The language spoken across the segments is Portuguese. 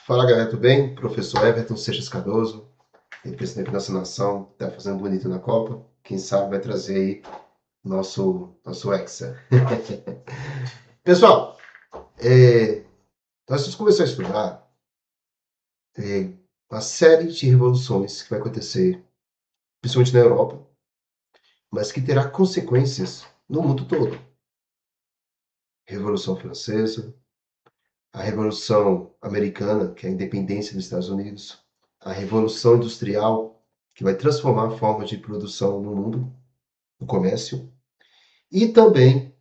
Fala galera, tudo bem? Professor Everton Seixas Cardoso, representante da nossa nação, está fazendo bonito na Copa. Quem sabe vai trazer aí nosso Hexa. Pessoal, nós vamos começar a estudar uma série de revoluções que vai acontecer, principalmente na Europa, mas que terá consequências no mundo todo. Revolução Francesa, a Revolução Americana, que é a independência dos Estados Unidos, a Revolução Industrial, que vai transformar a forma de produção no mundo, no comércio, e também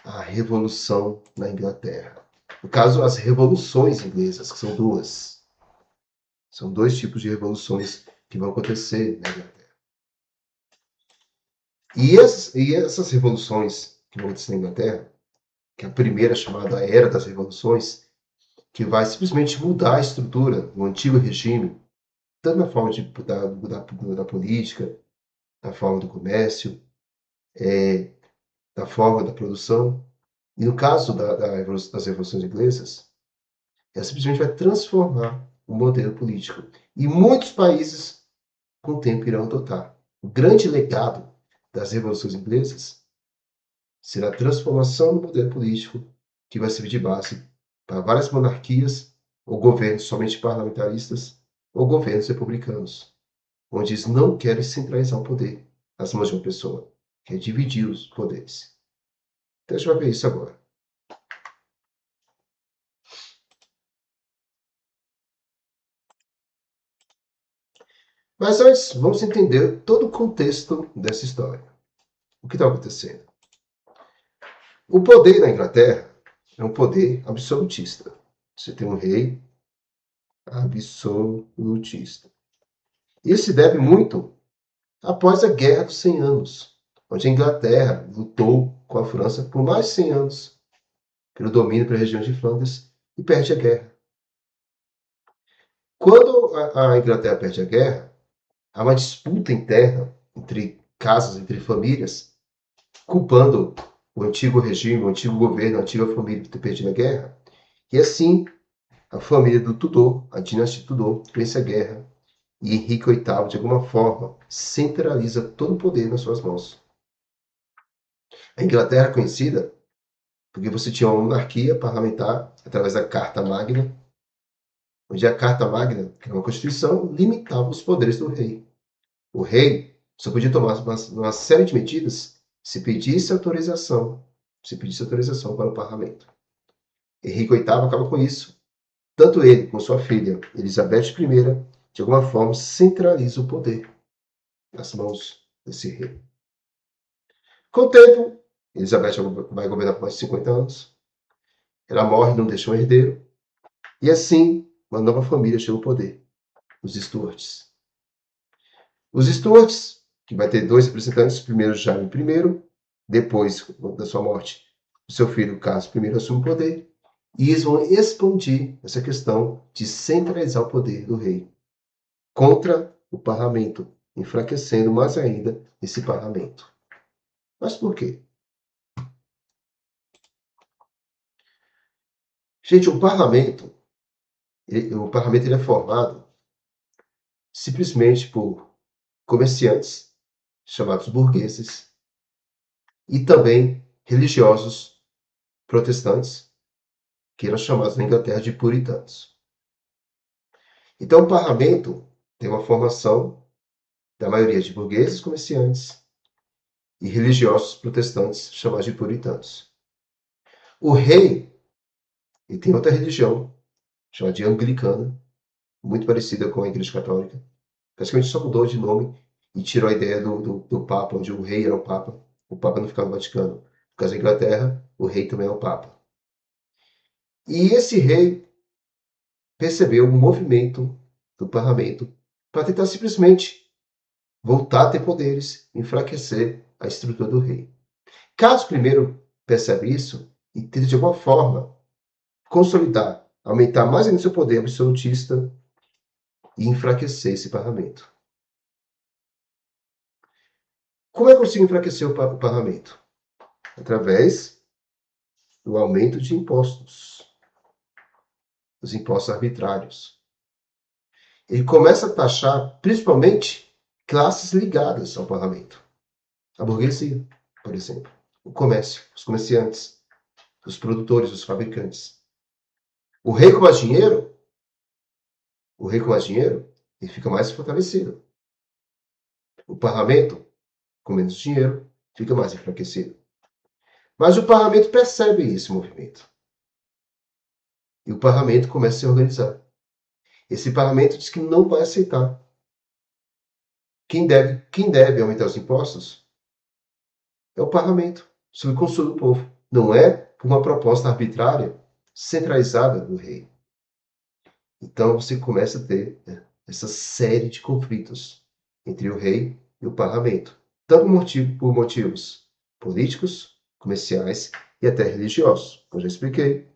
a Revolução na Inglaterra. No caso, as revoluções inglesas, que são duas. São dois tipos de revoluções que vão acontecer na Inglaterra. E essas revoluções que vão acontecer na Inglaterra, que é a primeira chamada Era das Revoluções, que vai simplesmente mudar a estrutura do antigo regime, tanto na forma da política, na forma do comércio, na forma da produção. E no caso das revoluções inglesas, ela simplesmente vai transformar o modelo político. E muitos países, com o tempo, irão adotar. O grande legado das revoluções inglesas será a transformação do modelo político, que vai servir de base para várias monarquias, ou governos somente parlamentaristas, ou governos republicanos, onde eles não querem centralizar o poder nas mãos de uma pessoa, quer dividir os poderes. Então a gente vai ver isso agora. Mas antes, vamos entender todo o contexto dessa história. O que está acontecendo? O poder na Inglaterra é um poder absolutista. Você tem um rei absolutista. Isso se deve muito após a Guerra dos 100 Anos, onde a Inglaterra lutou com a França por mais de 100 anos pelo domínio pela região de Flandres e perde a guerra. Quando a Inglaterra perde a guerra, há uma disputa interna entre casas, entre famílias, culpando o antigo regime, o antigo governo, a antiga família por ter perdido a guerra. E assim, a família do Tudor, a dinastia Tudor, vence a guerra e Henrique VIII, de alguma forma, centraliza todo o poder nas suas mãos. A Inglaterra é conhecida porque você tinha uma monarquia parlamentar através da Carta Magna, onde a Carta Magna, que é uma constituição, limitava os poderes do rei. O rei só podia tomar uma série de medidas se pedisse autorização para o parlamento. Henrique VIII acaba com isso. Tanto ele como sua filha, Elizabeth I, de alguma forma centraliza o poder nas mãos desse rei. Com o tempo, Elizabeth vai governar por mais de 50 anos. Ela morre e não deixa um herdeiro. E assim, uma nova família chega ao poder, os Stuarts. Os Stuarts, que vai ter dois representantes, primeiro Jaime I, depois da sua morte, o seu filho Carlos I assume o poder, e eles vão expandir essa questão de centralizar o poder do rei contra o parlamento, enfraquecendo mais ainda esse parlamento. Mas por quê? Gente, o parlamento ele é formado simplesmente por comerciantes, chamados burgueses, e também religiosos protestantes, que eram chamados na Inglaterra de puritanos. Então, o parlamento tem uma formação da maioria de burgueses, comerciantes e religiosos protestantes, chamados de puritanos. O rei ele tem outra religião, chamada de anglicana, muito parecida com a Igreja Católica. Praticamente só mudou de nome e tirou a ideia do Papa, onde o rei era o Papa. O Papa não ficava no Vaticano. No caso da Inglaterra, o rei também é o Papa. E esse rei percebeu o movimento do parlamento para tentar simplesmente voltar a ter poderes, enfraquecer a estrutura do rei. Carlos I percebe isso e tenta de alguma forma consolidar, aumentar mais ainda seu poder absolutista e enfraquecer esse parlamento. Como é que consigo enfraquecer o parlamento? Através do aumento de impostos. os impostos arbitrários. Ele começa a taxar, principalmente, classes ligadas ao parlamento. A burguesia, por exemplo. O comércio, os comerciantes, os produtores, os fabricantes. O rei com mais dinheiro, ele fica mais fortalecido. O parlamento, com menos dinheiro, fica mais enfraquecido. Mas o parlamento percebe esse movimento. E o parlamento começa a se organizar. Esse parlamento diz que não vai aceitar. Quem deve aumentar os impostos é o parlamento, sob o conselho do povo. Não é por uma proposta arbitrária, centralizada do rei. Então você começa a ter essa série de conflitos entre o rei e o parlamento, tanto por motivos políticos, comerciais e até religiosos. Como já expliquei,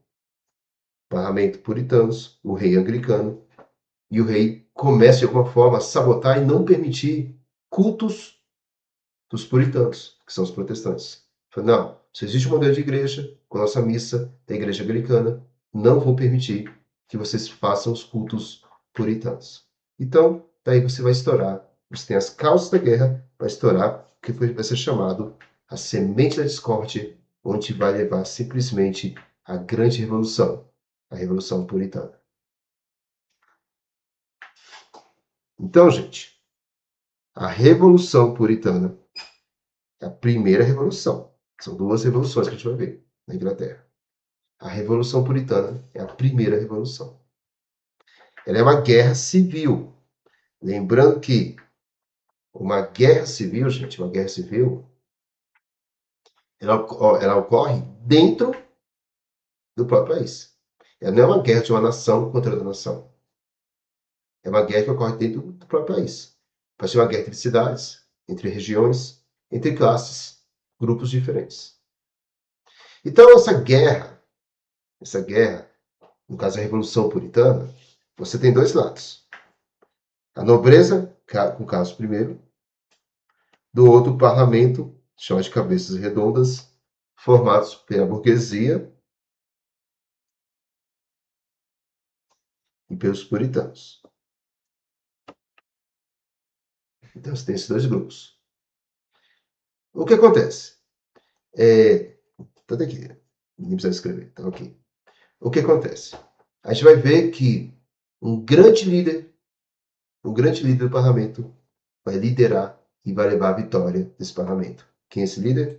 parlamento puritanos, o rei anglicano, e o rei começa de alguma forma a sabotar e não permitir cultos dos puritanos, que são os protestantes. Fala, não, se existe um modelo de igreja, com a nossa missa da igreja anglicana, não vou permitir que vocês façam os cultos puritanos. Então, daí você vai estourar, você tem as causas da guerra, vai estourar o que vai ser chamado a semente da discórdia, onde vai levar simplesmente a grande revolução, a Revolução Puritana. Então, gente, a Revolução Puritana é a primeira revolução. São duas revoluções que a gente vai ver na Inglaterra. A Revolução Puritana é a primeira revolução. Ela é uma guerra civil. Lembrando que uma guerra civil, gente, uma guerra civil, ela ocorre dentro do próprio país. Ela não é uma guerra de uma nação contra outra nação. É uma guerra que ocorre dentro do próprio país. Pode ser uma guerra entre cidades, entre regiões, entre classes, grupos diferentes. Então, essa guerra, no caso a Revolução Puritana, você tem dois lados. A nobreza, com Carlos I, do outro o parlamento, chamado de cabeças redondas, formados pela burguesia e pelos puritanos. Então você tem esses dois grupos. O que acontece? Tá aqui, ninguém precisa escrever, tá ok. O que acontece? A gente vai ver que um grande líder do parlamento vai liderar e vai levar a vitória desse parlamento. Quem é esse líder?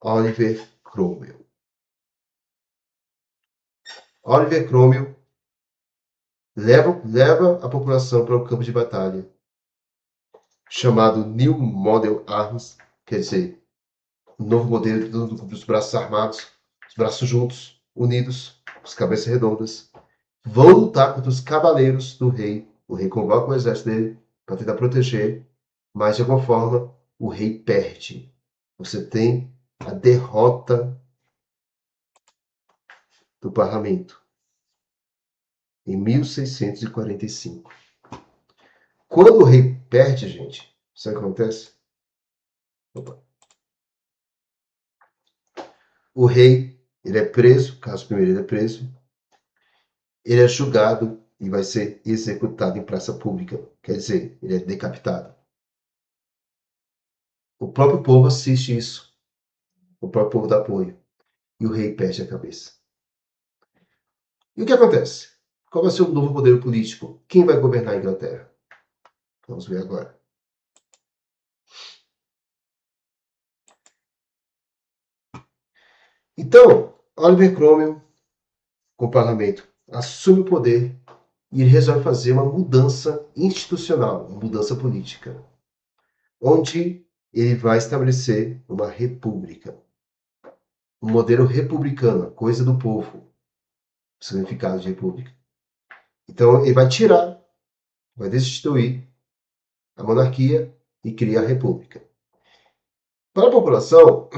Oliver Cromwell. Oliver Cromwell leva a população para o campo de batalha, chamado New Model Arms, quer dizer, um novo modelo dos braços armados, os braços juntos, unidos, as cabeças redondas, vão lutar contra os cavaleiros do rei. O rei convoca o exército dele para tentar proteger, mas de alguma forma o rei perde. Você tem a derrota do parlamento em 1645. Quando o rei perde, gente, sabe o que acontece? Opa. O rei, ele é preso, caso primeiro ele é preso, ele é julgado e vai ser executado em praça pública. Quer dizer, ele é decapitado. O próprio povo assiste isso. O próprio povo dá apoio. E o rei perde a cabeça. E o que acontece? Qual vai ser o novo modelo político? Quem vai governar a Inglaterra? Vamos ver agora. Então, Oliver Cromwell, com o parlamento, assume o poder e ele resolve fazer uma mudança institucional, uma mudança política, onde ele vai estabelecer uma república, um modelo republicano, coisa do povo, o significado de república. Então ele vai destituir a monarquia e cria a república. Para a população,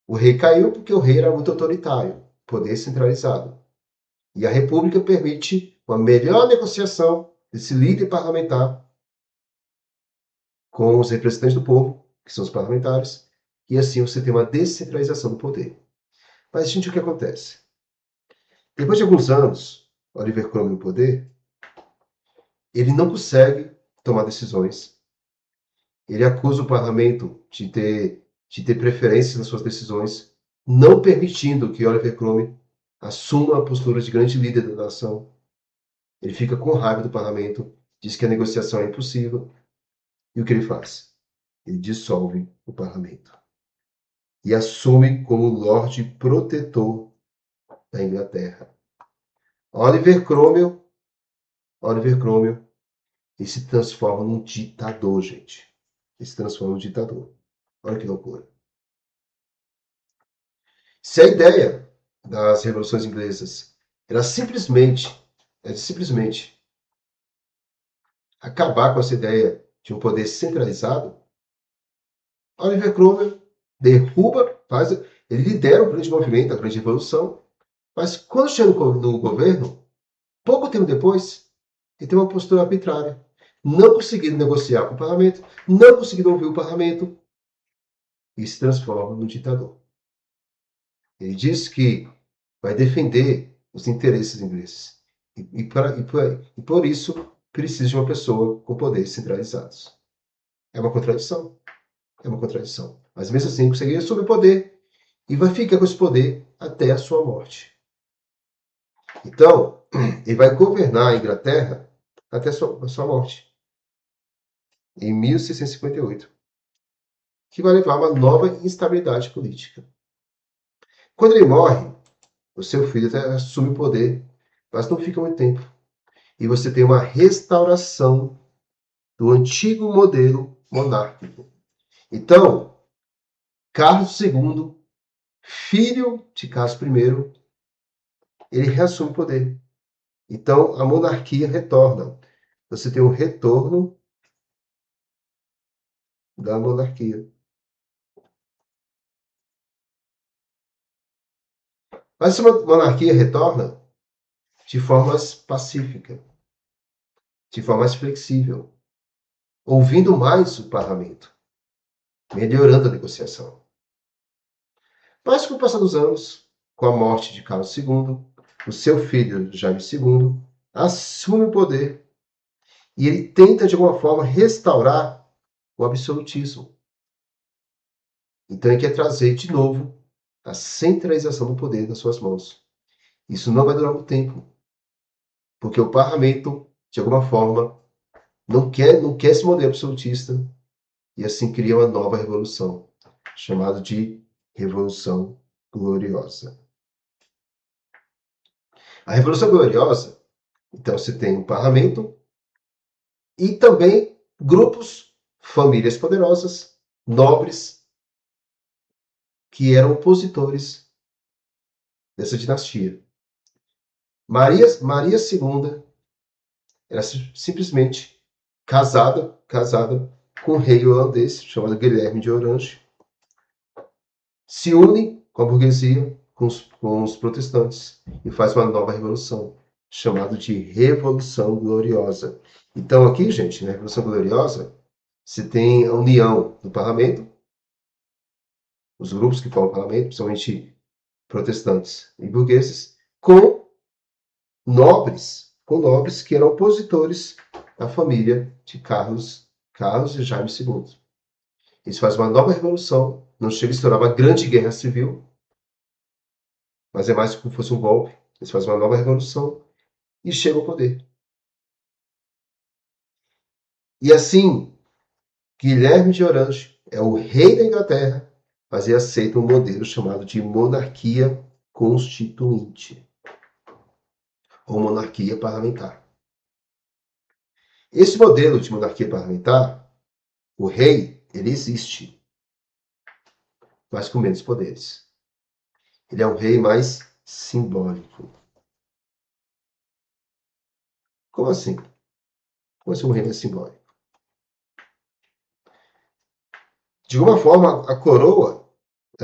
o rei caiu porque o rei era muito autoritário, poder centralizado. E a república permite uma melhor negociação desse líder parlamentar com os representantes do povo, que são os parlamentares, e assim você tem uma descentralização do poder. Mas, gente, o que acontece? Depois de alguns anos, Oliver Cromwell no poder, ele não consegue tomar decisões. Ele acusa o parlamento de ter preferências nas suas decisões, não permitindo que Oliver Cromwell assuma a postura de grande líder da nação. Ele fica com raiva do parlamento, diz que a negociação é impossível. E o que ele faz? Ele dissolve o parlamento e assume como Lorde Protetor da Inglaterra. Oliver Cromwell, ele se transforma num ditador, gente. Ele se transforma num ditador. Olha que loucura. Se a ideia das revoluções inglesas era simplesmente acabar com essa ideia de um poder centralizado, Oliver Cromwell ele lidera o grande movimento, a grande revolução, mas quando chega no governo, pouco tempo depois, ele tem uma postura arbitrária, não conseguindo negociar com o parlamento, não conseguindo ouvir o parlamento, e se transforma num ditador. Ele diz que vai defender os interesses ingleses. E por isso precisa de uma pessoa com poderes centralizados. É uma contradição. É uma contradição. Mas mesmo assim, conseguiria assumir o poder e vai ficar com esse poder até a sua morte. Então, ele vai governar a Inglaterra até a sua morte, em 1658, que vai levar a uma nova instabilidade política. Quando ele morre, o seu filho até assume o poder, mas não fica muito tempo. E você tem uma restauração do antigo modelo monárquico. Então, Carlos II, filho de Carlos I, ele reassume o poder. Então, a monarquia retorna. Você tem um retorno da monarquia. Mas essa monarquia retorna de forma mais pacífica, de forma mais flexível, ouvindo mais o parlamento, melhorando a negociação. Mas com o passar dos anos, com a morte de Carlos II, o seu filho Jaime II assume o poder e ele tenta de alguma forma restaurar o absolutismo. Então ele quer trazer de novo a centralização do poder nas suas mãos. Isso não vai durar muito tempo, porque o parlamento, de alguma forma, não quer esse modelo absolutista e assim cria uma nova revolução, chamada de Revolução Gloriosa. A Revolução Gloriosa, então você tem o parlamento e também grupos, famílias poderosas, nobres, que eram opositores dessa dinastia. Maria II era simplesmente casada com um rei holandês chamado Guilherme de Orange, se une com a burguesia, com os protestantes, e faz uma nova revolução, chamada de Revolução Gloriosa. Então aqui, gente, na Revolução Gloriosa, se tem a união do parlamento, os grupos que formam o parlamento, principalmente protestantes e burgueses, com nobres que eram opositores à família de Carlos e Jaime II. Eles fazem uma nova revolução, não chega a estourar uma grande guerra civil, mas é mais como se fosse um golpe. Eles fazem uma nova revolução e chegam ao poder. E assim, Guilherme de Orange é o rei da Inglaterra, mas ele aceita um modelo chamado de monarquia constituinte, ou monarquia parlamentar. Esse modelo de monarquia parlamentar, o rei, ele existe, mas com menos poderes. Ele é um rei mais simbólico. Como assim? Como assim um rei mais simbólico? De alguma forma, a coroa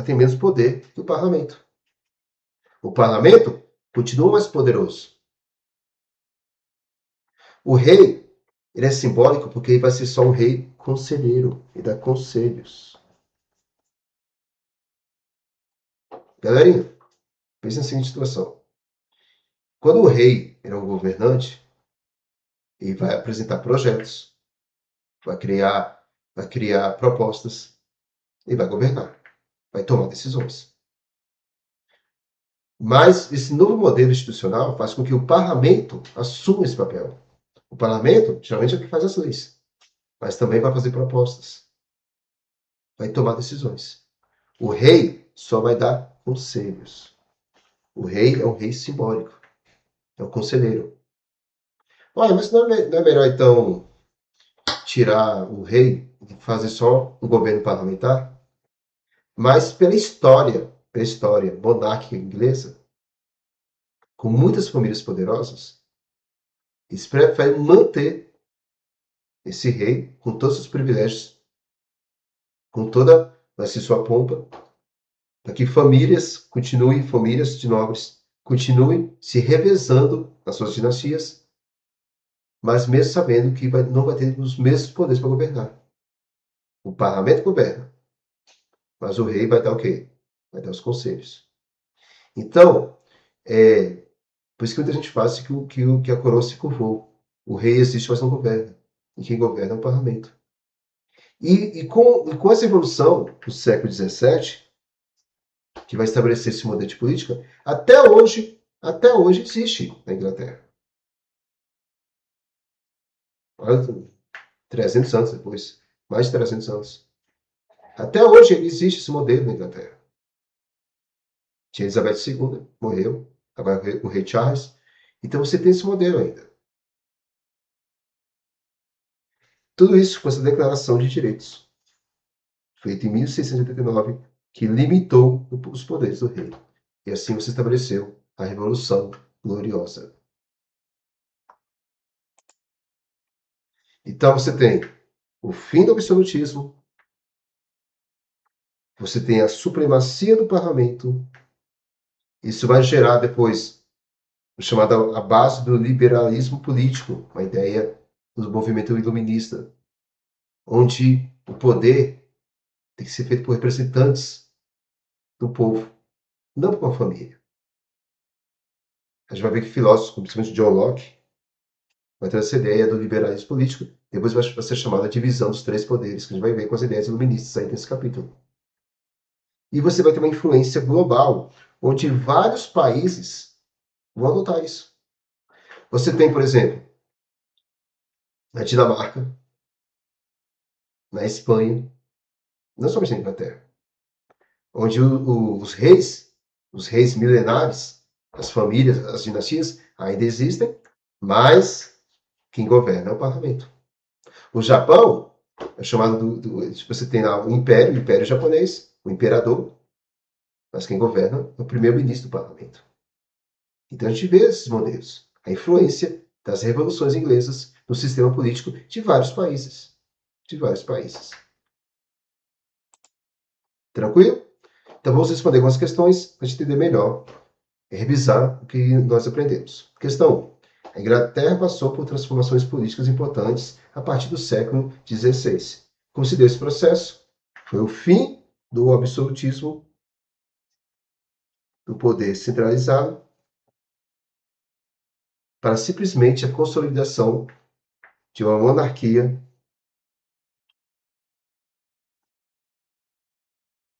tem menos poder que o parlamento. O parlamento continua mais poderoso. O rei, ele é simbólico porque ele vai ser só um rei conselheiro e dá conselhos. Galerinha, pense na seguinte situação. Quando o rei é um governante, ele vai apresentar projetos, vai criar propostas e vai governar, vai tomar decisões. Mas esse novo modelo institucional faz com que o parlamento assuma esse papel. O parlamento, geralmente, é o que faz as leis, mas também vai fazer propostas, vai tomar decisões. O rei só vai dar conselhos. O rei é um rei simbólico, é um conselheiro. Olha, mas não é melhor, então, tirar o rei e fazer só um governo parlamentar? Mas pela história monárquica inglesa, com muitas famílias poderosas, eles preferem manter esse rei com todos os privilégios, com toda assim, sua pompa, para que famílias de nobres, continuem se revezando nas suas dinastias, mas mesmo sabendo que não vai ter os mesmos poderes para governar. O parlamento governa, mas o rei vai dar o quê? Vai dar os conselhos. Então, por isso que muita gente fala que a coroa se curvou. O rei existe, mas não governa. E quem governa é o parlamento. E com essa evolução do século XVII, que vai estabelecer esse modelo de política, até hoje existe na Inglaterra. Olha, 300 anos depois, mais de 300 anos. Até hoje existe esse modelo na Inglaterra. Tinha Elizabeth II, morreu, agora o rei Charles. Então você tem esse modelo ainda. Tudo isso com essa declaração de direitos, feita em 1689, que limitou os poderes do rei. E assim você estabeleceu a Revolução Gloriosa. Então você tem o fim do absolutismo, você tem a supremacia do parlamento. Isso vai gerar depois o chamado a base do liberalismo político, uma ideia do movimento iluminista, onde o poder tem que ser feito por representantes do povo, não por uma família. A gente vai ver que filósofos, como principalmente John Locke, vai ter essa ideia do liberalismo político. Depois vai ser chamada a divisão dos três poderes, que a gente vai ver com as ideias iluministas aí nesse capítulo. E você vai ter uma influência global, onde vários países vão adotar isso. Você tem, por exemplo, na Dinamarca, na Espanha, não somente na Inglaterra, onde os reis milenares, as famílias, as dinastias ainda existem, mas quem governa é o parlamento. O Japão é chamado você tem lá o Império Japonês, o imperador, mas quem governa é o primeiro-ministro do parlamento. Então a gente vê esses modelos, a influência das revoluções inglesas no sistema político de vários países. De vários países. Tranquilo? Então vamos responder algumas questões para a gente entender melhor e revisar o que nós aprendemos. Questão 1. A Inglaterra passou por transformações políticas importantes a partir do século XVI. Como se deu esse processo? Foi o fim do absolutismo, do poder centralizado, para simplesmente a consolidação de uma monarquia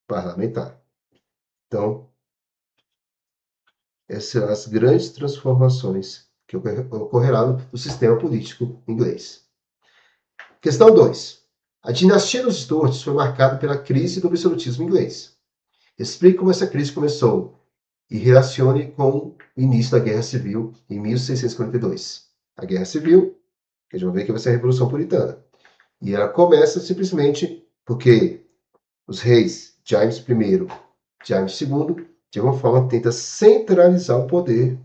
parlamentar. Então, essas são as grandes transformações que ocorrerão no sistema político inglês. Questão 2. A dinastia dos Stuarts foi marcada pela crise do absolutismo inglês. Explique como essa crise começou e relacione com o início da Guerra Civil em 1642. A Guerra Civil, que a gente vai ver que vai ser a Revolução Puritana. E ela começa simplesmente porque os reis James I, James II, de alguma forma tenta centralizar o poder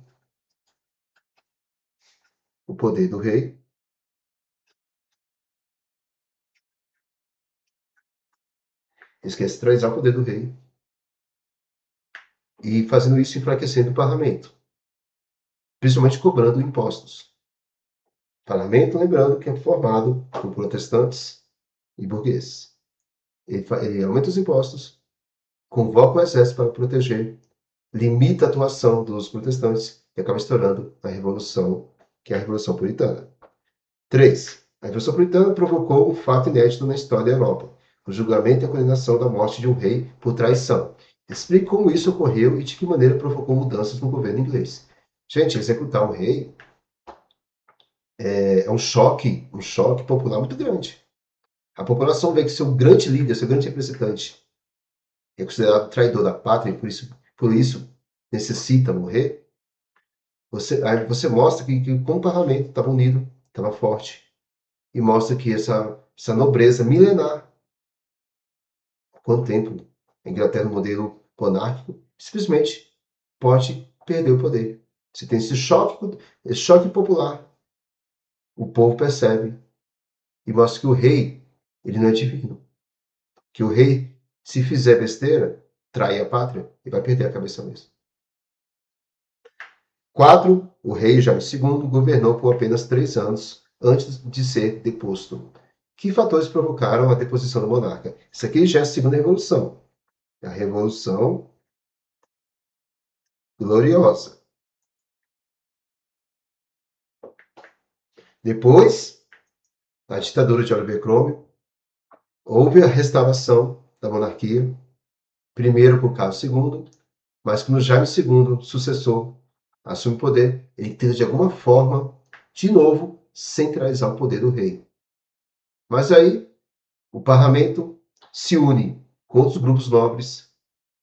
do rei. Eles querem centralizar o poder do rei e fazendo isso enfraquecendo o parlamento, principalmente cobrando impostos. Parlamento, lembrando que é formado por protestantes e burgueses. Ele aumenta os impostos, convoca o exército para proteger, limita a atuação dos protestantes e acaba estourando a Revolução, que é a Revolução Puritana. 3. A Revolução Puritana provocou um fato inédito na história da Europa, o julgamento e a condenação da morte de um rei por traição. Explique como isso ocorreu e de que maneira provocou mudanças no governo inglês. Gente, executar um rei é um choque popular muito grande. A população vê que seu grande líder, seu grande representante, é considerado traidor da pátria e por isso necessita morrer. Aí você mostra que como o parlamento estava unido, estava forte, e mostra que essa nobreza milenar, há quanto tempo a Inglaterra, no modelo monárquico, simplesmente pode perder o poder. Você tem esse choque popular. O povo percebe e mostra que o rei, ele não é divino. Que o rei, se fizer besteira, trai a pátria e vai perder a cabeça mesmo. 4. O rei Jaime II governou por apenas 3 anos antes de ser deposto. Que fatores provocaram a deposição do monarca? Isso aqui já é a segunda revolução. A Revolução Gloriosa. Depois, a ditadura de Oliver Cromwell, houve a restauração da monarquia, primeiro por Carlos II, mas quando Jaime II, sucessor, assume o poder, ele tenta de alguma forma, de novo, centralizar o poder do rei. Mas aí, o parlamento se une com outros grupos nobres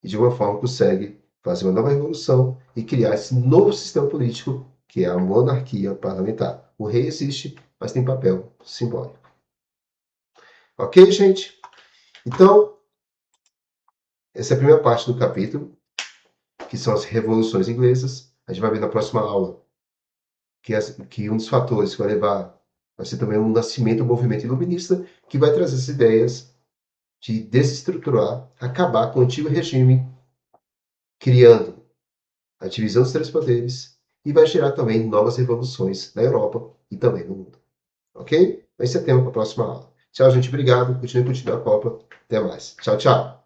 e de alguma forma consegue fazer uma nova revolução e criar esse novo sistema político que é a monarquia parlamentar. O rei existe, mas tem papel simbólico. Ok, gente? Então, essa é a primeira parte do capítulo, que são as revoluções inglesas. A gente vai ver na próxima aula que um dos fatores que vai ser também um nascimento do movimento iluminista, que vai trazer as ideias de desestruturar, acabar com o antigo regime, criando a divisão dos 3 poderes, e vai gerar também novas revoluções na Europa e também no mundo. Ok? Esse é tema para a próxima aula. Tchau, gente. Obrigado. Continue curtindo a Copa. Até mais. Tchau, tchau.